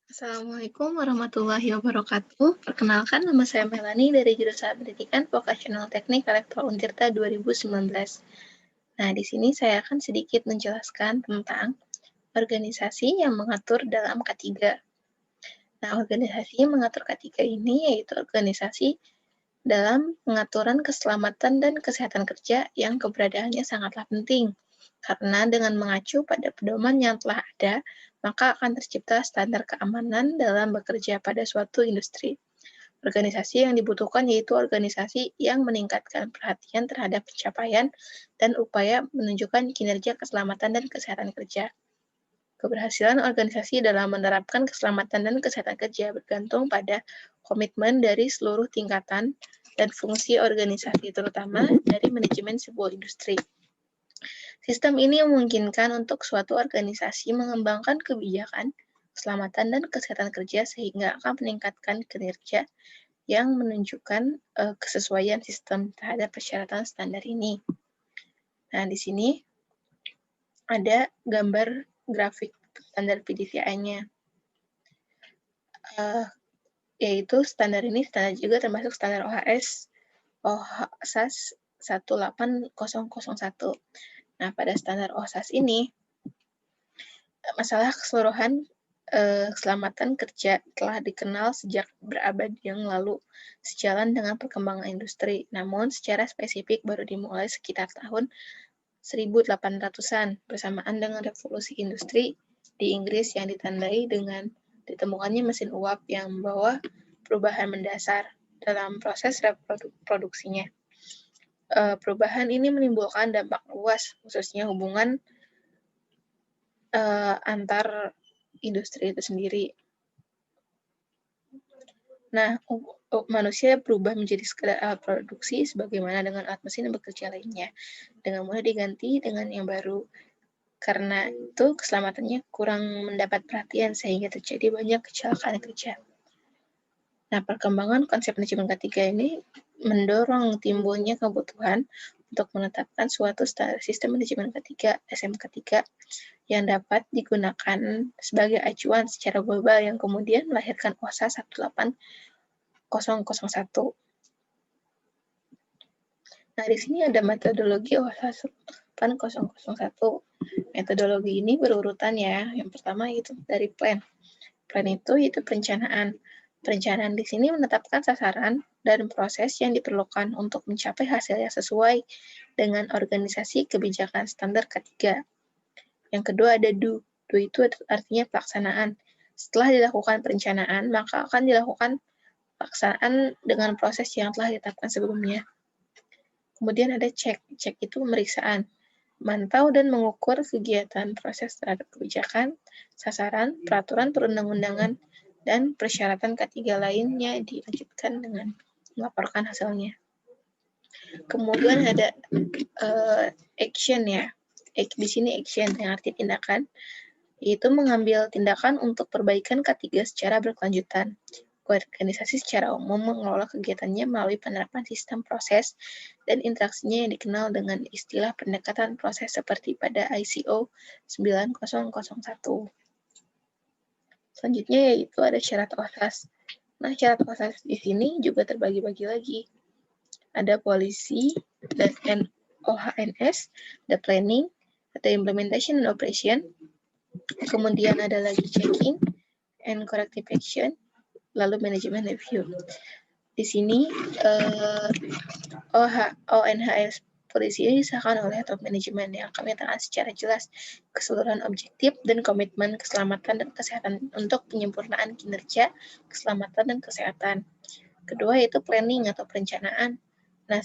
Assalamualaikum warahmatullahi wabarakatuh. Perkenalkan, nama saya Melani dari jurusan Pendidikan Vokasional Teknik Elektro Untirta 2019. Nah, di sini saya akan sedikit menjelaskan tentang organisasi yang mengatur dalam K3. Nah, organisasi yang mengatur K3 ini yaitu organisasi dalam pengaturan keselamatan dan kesehatan kerja yang keberadaannya sangatlah penting. Karena dengan mengacu pada pedoman yang telah ada, maka akan tercipta standar keamanan dalam bekerja pada suatu industri. Organisasi yang dibutuhkan yaitu organisasi yang meningkatkan perhatian terhadap pencapaian dan upaya menunjukkan kinerja keselamatan dan kesehatan kerja. Keberhasilan organisasi dalam menerapkan keselamatan dan kesehatan kerja bergantung pada komitmen dari seluruh tingkatan dan fungsi organisasi, terutama dari manajemen sebuah industri. Sistem ini memungkinkan untuk suatu organisasi mengembangkan kebijakan, keselamatan, dan kesehatan kerja sehingga akan meningkatkan kinerja yang menunjukkan kesesuaian sistem terhadap persyaratan standar ini. Nah, di sini ada gambar grafik standar PDCI-nya. Yaitu standar ini standar juga termasuk standar OHSAS 18001. Nah, pada standar OHSAS ini, masalah keseluruhan keselamatan kerja telah dikenal sejak berabad yang lalu, sejalan dengan perkembangan industri. Namun, secara spesifik baru dimulai sekitar tahun 1800-an, bersamaan dengan revolusi industri di Inggris yang ditandai dengan ditemukannya mesin uap yang membawa perubahan mendasar dalam proses reproduksinya. Perubahan ini menimbulkan dampak luas, khususnya hubungan antar industri itu sendiri. Nah, manusia berubah menjadi sekadar alat produksi sebagaimana dengan alat mesin yang bekerja lainnya, dengan mudah diganti dengan yang baru. Karena itu keselamatannya kurang mendapat perhatian sehingga terjadi banyak kecelakaan kerja. Nah, perkembangan konsep manajemen K3 ini mendorong timbulnya kebutuhan untuk menetapkan suatu standar sistem manajemen K3 (SMK3) yang dapat digunakan sebagai acuan secara global yang kemudian melahirkan OHSAS 18001. Nah, di sini ada metodologi OHSAS 18001. Metodologi ini berurutan ya. Yang pertama itu dari plan. Plan itu yaitu perencanaan. Perencanaan di sini menetapkan sasaran dan proses yang diperlukan untuk mencapai hasil yang sesuai dengan organisasi kebijakan standar K3. Yang kedua ada do. Do itu artinya pelaksanaan. Setelah dilakukan perencanaan, maka akan dilakukan pelaksanaan dengan proses yang telah ditetapkan sebelumnya. Kemudian ada check. Check itu pemeriksaan. Mantau dan mengukur kegiatan proses terhadap kebijakan, sasaran, peraturan perundang-undangan, dan persyaratan K3 lainnya dilanjutkan dengan melaporkan hasilnya. Kemudian ada action ya. Di sini action yang arti tindakan, yaitu mengambil tindakan untuk perbaikan K3 secara berkelanjutan. Organisasi secara umum mengelola kegiatannya melalui penerapan sistem proses dan interaksinya yang dikenal dengan istilah pendekatan proses seperti pada ICO 9001. Selanjutnya yaitu ada syarat OHSAS. Nah, syarat OHSAS di sini juga terbagi-bagi lagi. Ada policy dan OHNS, ada planning, ada implementation and operation, kemudian ada lagi checking and corrective action, lalu management review. Di sini ONHS polisi ini disahkan oleh top manajemen yang akan menyatakan secara jelas keseluruhan objektif dan komitmen keselamatan dan kesehatan untuk penyempurnaan kinerja, keselamatan dan kesehatan. Kedua yaitu planning atau perencanaan. Nah,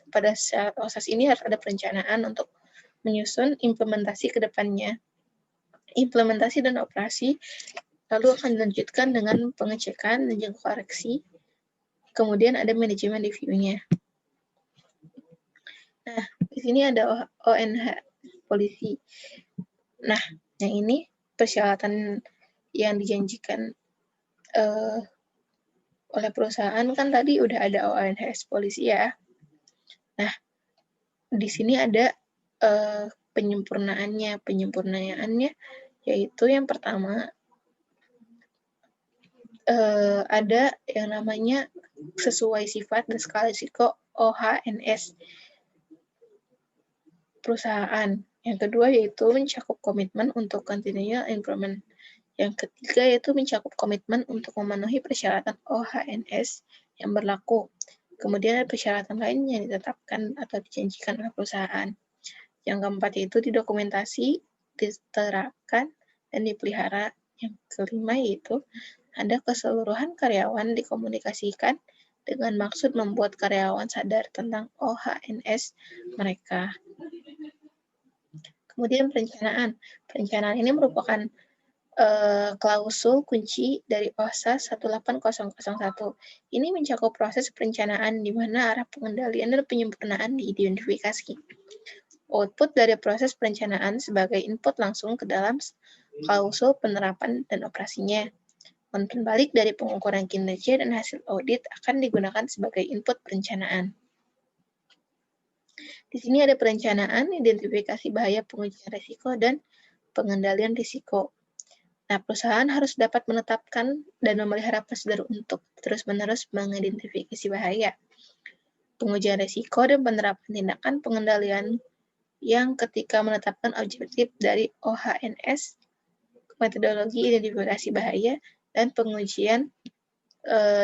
pada saat OHSAS ini harus ada perencanaan untuk menyusun implementasi ke depannya. Implementasi dan operasi lalu akan dilanjutkan dengan pengecekan dan juga koreksi. Kemudian ada manajemen review-nya. Nah, di sini ada ONH polisi. Nah, yang ini persyaratan yang dijanjikan oleh perusahaan kan tadi udah ada ONHS polisi ya. Nah, di sini ada penyempurnaannya yaitu yang pertama ada yang namanya sesuai sifat dan skala risiko OHNS perusahaan. Yang kedua yaitu mencakup komitmen untuk continual improvement. Yang ketiga yaitu mencakup komitmen untuk memenuhi persyaratan OHNS yang berlaku. Kemudian ada persyaratan lain yang ditetapkan atau dijanjikan oleh perusahaan. Yang keempat yaitu didokumentasi, diterapkan, dan dipelihara. Yang kelima yaitu ada keseluruhan karyawan dikomunikasikan dengan maksud membuat karyawan sadar tentang OHNS mereka. Kemudian perencanaan. Perencanaan ini merupakan klausul kunci dari OHSA 18001. Ini mencakup proses perencanaan di mana arah pengendalian dan penyempurnaan diidentifikasi. Output dari proses perencanaan sebagai input langsung ke dalam klausul penerapan dan operasinya. Umpan balik dari pengukuran kinerja dan hasil audit akan digunakan sebagai input perencanaan. Di sini ada perencanaan, identifikasi bahaya, pengujian risiko, dan pengendalian risiko. Nah, perusahaan harus dapat menetapkan dan memelihara prosedur untuk terus-menerus mengidentifikasi bahaya, pengujian risiko, dan penerapan tindakan pengendalian yang ketika menetapkan objektif dari OHNS, metodologi identifikasi bahaya, dan pengujian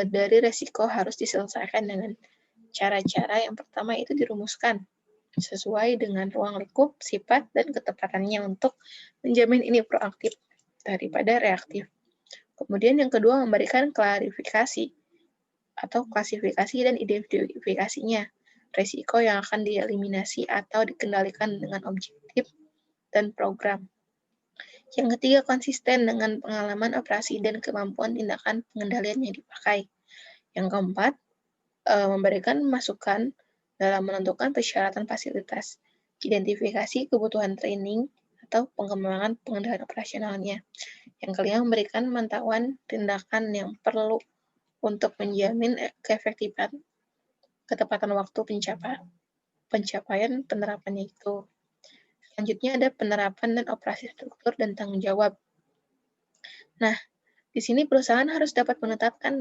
dari risiko harus diselesaikan dengan cara-cara yang pertama itu dirumuskan sesuai dengan ruang lingkup, sifat, dan ketepatannya untuk menjamin ini proaktif daripada reaktif. Kemudian yang kedua memberikan klarifikasi atau klasifikasi dan identifikasinya, risiko yang akan dieliminasi atau dikendalikan dengan objektif dan program. Yang ketiga konsisten dengan pengalaman operasi dan kemampuan tindakan pengendalian yang dipakai. Yang keempat memberikan masukan dalam menentukan persyaratan fasilitas, identifikasi kebutuhan training, atau pengembangan pengendalian operasionalnya. Yang kelima, memberikan pemantauan tindakan yang perlu untuk menjamin keefektifan, ketepatan waktu pencapaian penerapannya itu. Selanjutnya ada penerapan dan operasi struktur dan tanggung jawab. Nah, di sini perusahaan harus dapat menetapkan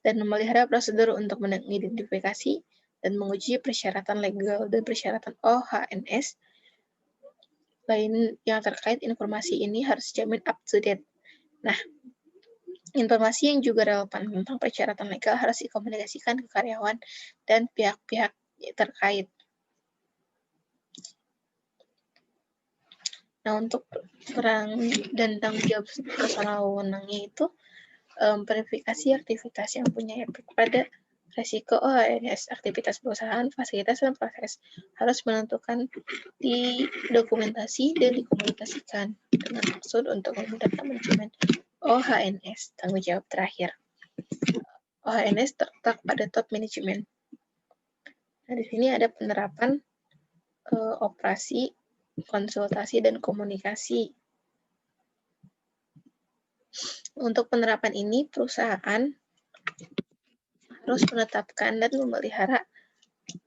dan memelihara prosedur untuk mengidentifikasi dan menguji persyaratan legal dan persyaratan OHNS lain yang terkait. Informasi ini harus dijamin up to date. Nah, informasi yang juga relevan tentang persyaratan legal harus dikomunikasikan ke karyawan dan pihak-pihak terkait. Nah, untuk peran dan tanggung jawab personal wewenangnya itu verifikasi aktivitas yang punya efek pada risiko OHNS, aktivitas perusahaan, fasilitas, dan proses harus menentukan didokumentasi dan dikomunikasikan dengan maksud untuk memudahkan manajemen OHNS. Tanggung jawab terakhir. OHNS terletak pada top management. Nah, di sini ada penerapan operasi, konsultasi, dan komunikasi. Untuk penerapan ini, perusahaan harus menetapkan dan memelihara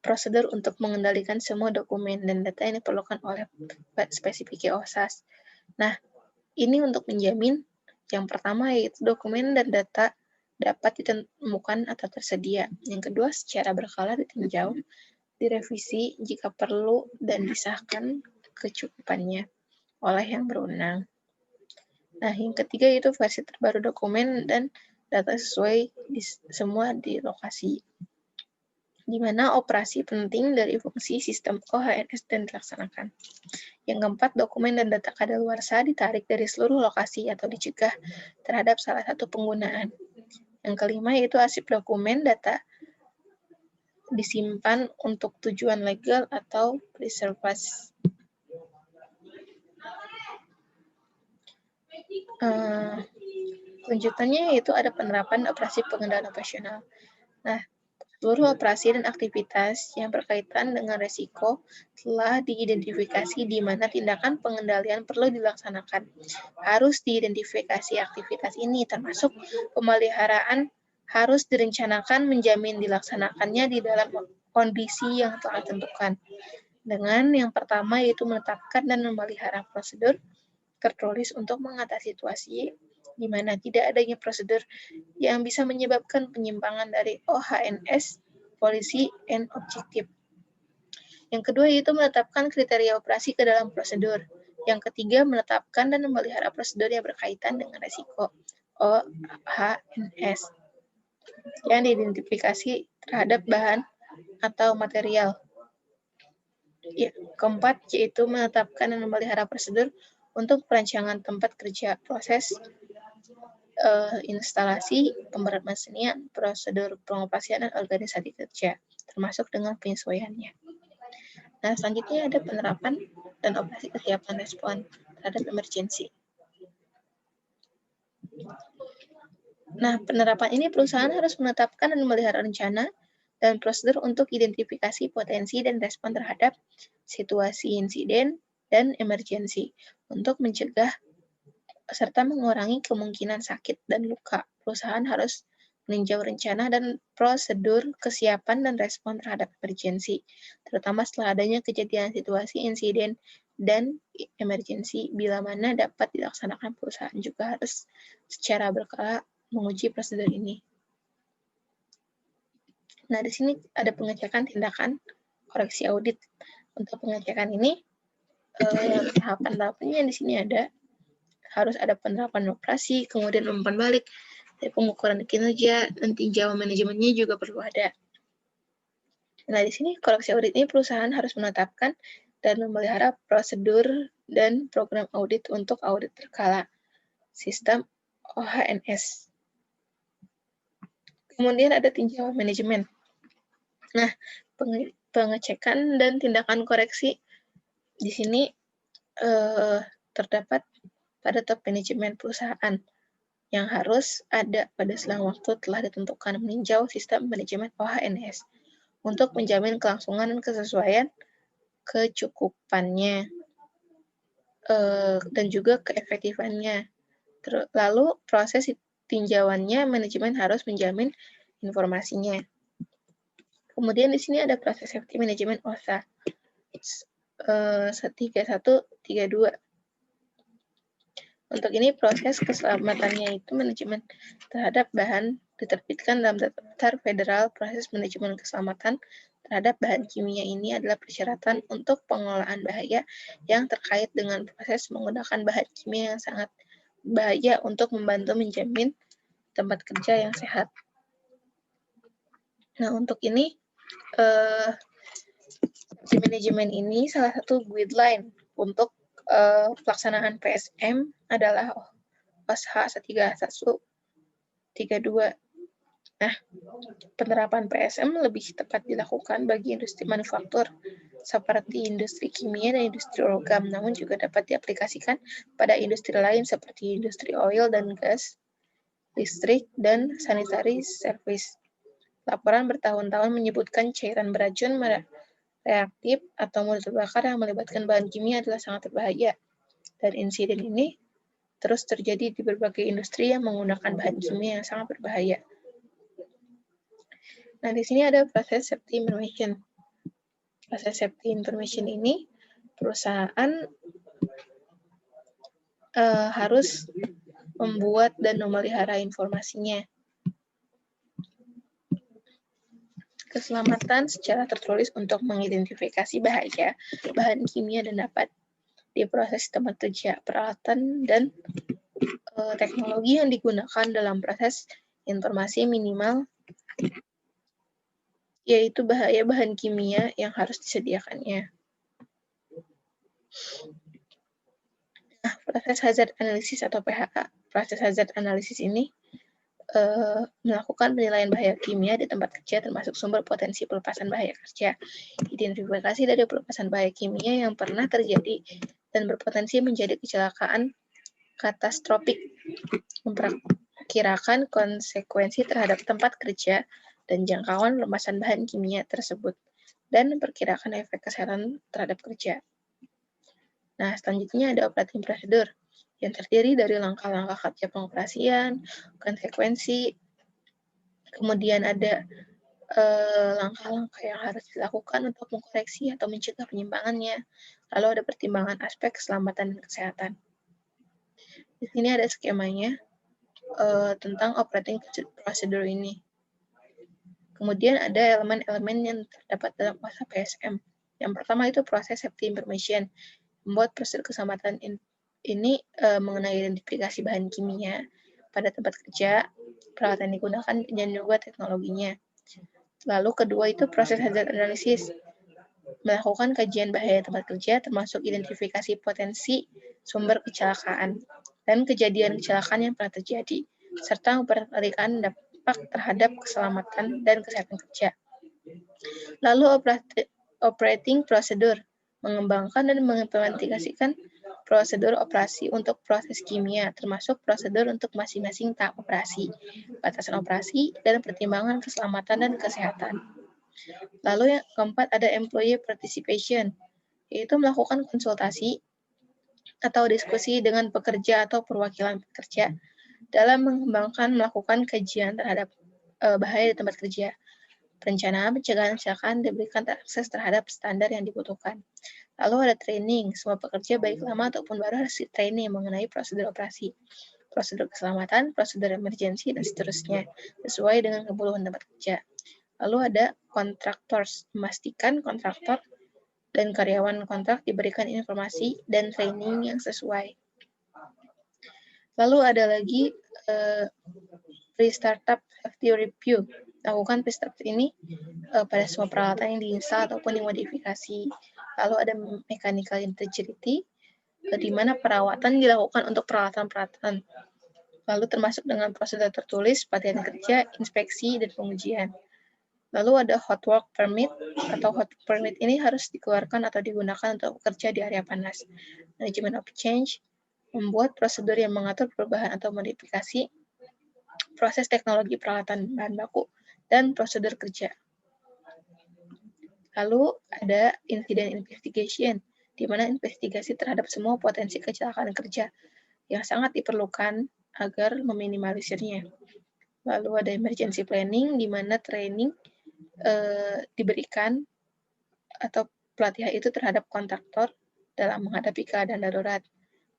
prosedur untuk mengendalikan semua dokumen dan data yang diperlukan oleh spesifik OHSAS. Nah, ini untuk menjamin yang pertama yaitu dokumen dan data dapat ditemukan atau tersedia. Yang kedua, secara berkala ditinjau, direvisi jika perlu, dan disahkan kecukupannya oleh yang berwenang. Nah, yang ketiga yaitu versi terbaru dokumen dan data sesuai semua di lokasi, di mana operasi penting dari fungsi sistem OHNS dan dilaksanakan. Yang keempat, dokumen dan data kadaluarsa ditarik dari seluruh lokasi atau dicegah terhadap salah satu penggunaan. Yang kelima yaitu arsip dokumen data disimpan untuk tujuan legal atau preservasi. Lanjutannya yaitu ada penerapan operasi pengendalian operasional. Nah, seluruh operasi dan aktivitas yang berkaitan dengan risiko telah diidentifikasi di mana tindakan pengendalian perlu dilaksanakan. Harus diidentifikasi aktivitas ini, termasuk pemeliharaan harus direncanakan menjamin dilaksanakannya di dalam kondisi yang telah ditentukan. Dengan yang pertama yaitu menetapkan dan memelihara prosedur tertulis untuk mengatasi situasi di mana tidak adanya prosedur yang bisa menyebabkan penyimpangan dari OHNS, polisi, and objektif. Yang kedua yaitu menetapkan kriteria operasi ke dalam prosedur. Yang ketiga, menetapkan dan memelihara prosedur yang berkaitan dengan resiko OHNS yang diidentifikasi terhadap bahan atau material. Ya, keempat, yaitu menetapkan dan memelihara prosedur untuk perancangan tempat kerja, proses instalasi, pembermesenian, prosedur pengoperasian dan organisasi kerja, termasuk dengan penyesuaiannya. Nah, selanjutnya ada penerapan dan operasi kesiapan respon terhadap emergensi. Nah, penerapan ini perusahaan harus menetapkan dan memelihara rencana dan prosedur untuk identifikasi potensi dan respon terhadap situasi insiden dan emergensi untuk mencegah serta mengurangi kemungkinan sakit dan luka. Perusahaan harus meninjau rencana dan prosedur kesiapan dan respon terhadap emergensi, terutama setelah adanya kejadian situasi insiden dan emergensi, bila mana dapat dilaksanakan. Perusahaan juga harus secara berkala menguji prosedur ini. Nah, di sini ada pengecekan tindakan koreksi audit. Untuk pengecekan ini, tahapan-tahapannya di sini ada. Harus ada penerapan operasi, kemudian umpan balik, pengukuran kinerja, dan tinjauan manajemennya juga perlu ada. Nah, di sini koreksi audit ini perusahaan harus menetapkan dan memelihara prosedur dan program audit untuk audit berkala sistem OHNS. Kemudian ada tinjauan manajemen. Nah, pengecekan dan tindakan koreksi di sini terdapat pada top manajemen perusahaan yang harus ada pada selang waktu telah ditentukan meninjau sistem manajemen OHNS untuk menjamin kelangsungan dan kesesuaian kecukupannya dan juga keefektifannya. Lalu proses tinjauannya manajemen harus menjamin informasinya. Kemudian di sini ada proses safety management OSHA 3132. Untuk ini proses keselamatannya itu manajemen terhadap bahan diterbitkan dalam daftar federal. Proses manajemen keselamatan terhadap bahan kimia ini adalah persyaratan untuk pengelolaan bahaya yang terkait dengan proses menggunakan bahan kimia yang sangat bahaya untuk membantu menjamin tempat kerja yang sehat. Nah, untuk ini manajemen ini salah satu guideline untuk pelaksanaan PSM adalah OSHA 3132. Nah, penerapan PSM lebih tepat dilakukan bagi industri manufaktur seperti industri kimia dan industri logam, namun juga dapat diaplikasikan pada industri lain seperti industri oil dan gas, listrik, dan sanitary service. Laporan bertahun-tahun menyebutkan cairan beracun reaktif atau mudah terbakar yang melibatkan bahan kimia adalah sangat berbahaya. Dan insiden ini terus terjadi di berbagai industri yang menggunakan bahan kimia yang sangat berbahaya. Nah, di sini ada proses safety information. Proses safety information ini perusahaan harus membuat dan memelihara informasinya. Keselamatan secara tertulis untuk mengidentifikasi bahaya bahan kimia dan dapat diproses tempat kerja, peralatan, dan teknologi yang digunakan dalam proses informasi minimal, yaitu bahaya bahan kimia yang harus disediakannya. Nah, proses hazard analysis atau PHA. Proses hazard analysis ini melakukan penilaian bahaya kimia di tempat kerja termasuk sumber potensi pelepasan bahaya kerja, identifikasi dari pelepasan bahaya kimia yang pernah terjadi dan berpotensi menjadi kecelakaan katastrofik, memperkirakan konsekuensi terhadap tempat kerja dan jangkauan pelepasan bahan kimia tersebut, dan memperkirakan efek kesehatan terhadap kerja. Nah, selanjutnya ada operating procedure yang terdiri dari langkah-langkah kerja pengoperasian, konsekuensi, kemudian ada langkah-langkah yang harus dilakukan untuk mengkoreksi atau mencegah penyimpangannya, lalu ada pertimbangan aspek keselamatan dan kesehatan. Di sini ada skemanya. tentang operating procedure ini. Kemudian ada elemen-elemen yang terdapat dalam masa PSM. Yang pertama itu proses safety information. Membuat prosedur keselamatan ini mengenai identifikasi bahan kimia pada tempat kerja, peralatan yang digunakan, dan juga teknologinya. Lalu kedua itu proses hazard analysis. Melakukan kajian bahaya tempat kerja, termasuk identifikasi potensi sumber kecelakaan dan kejadian kecelakaan yang pernah terjadi, serta memperhatikan dampak terhadap keselamatan dan kesehatan kerja. Lalu operating procedure, mengembangkan dan mengimplementasikan prosedur operasi untuk proses kimia, termasuk prosedur untuk masing-masing tahap operasi, batasan operasi, dan pertimbangan keselamatan dan kesehatan. Lalu yang keempat ada employee participation, yaitu melakukan konsultasi atau diskusi dengan pekerja atau perwakilan pekerja dalam melakukan kajian terhadap bahaya di tempat kerja. Perencanaan pencegahan kecelakaan diberikan akses terhadap standar yang dibutuhkan. Lalu ada training, semua pekerja baik lama ataupun baru harus training mengenai prosedur operasi, prosedur keselamatan, prosedur emergensi, dan seterusnya, sesuai dengan kebutuhan tempat kerja. Lalu ada contractors, memastikan kontraktor dan karyawan kontrak diberikan informasi dan training yang sesuai. Lalu ada lagi pre-startup safety review. Lakukan pre-startup ini pada semua peralatan yang diinstal ataupun dimodifikasi. Lalu ada mechanical integrity, di mana perawatan dilakukan untuk peralatan-peralatan. Lalu termasuk dengan prosedur tertulis, pelatihan kerja, inspeksi, dan pengujian. Lalu ada hot work permit, atau hot work permit ini harus dikeluarkan atau digunakan untuk bekerja di area panas. Management of change, membuat prosedur yang mengatur perubahan atau modifikasi proses teknologi peralatan bahan baku dan prosedur kerja. Lalu ada incident investigation, di mana investigasi terhadap semua potensi kecelakaan kerja yang sangat diperlukan agar meminimalisirnya. Lalu ada emergency planning, di mana training diberikan atau pelatihan itu terhadap kontraktor dalam menghadapi keadaan darurat.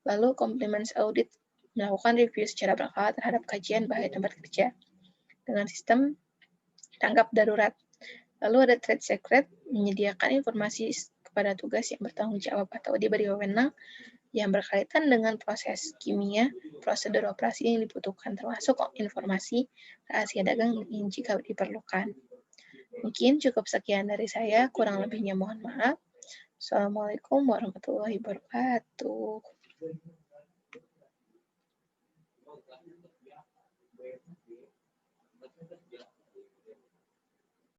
Lalu compliance audit, melakukan review secara berkala terhadap kajian bahaya tempat kerja dengan sistem tanggap darurat. Lalu ada trade secret, menyediakan informasi kepada tugas yang bertanggung jawab atau diberi wewenang yang berkaitan dengan proses kimia, prosedur operasi yang dibutuhkan, termasuk informasi rahasia dagang yang jika diperlukan. Mungkin cukup sekian dari saya, kurang lebihnya mohon maaf. Assalamualaikum warahmatullahi wabarakatuh.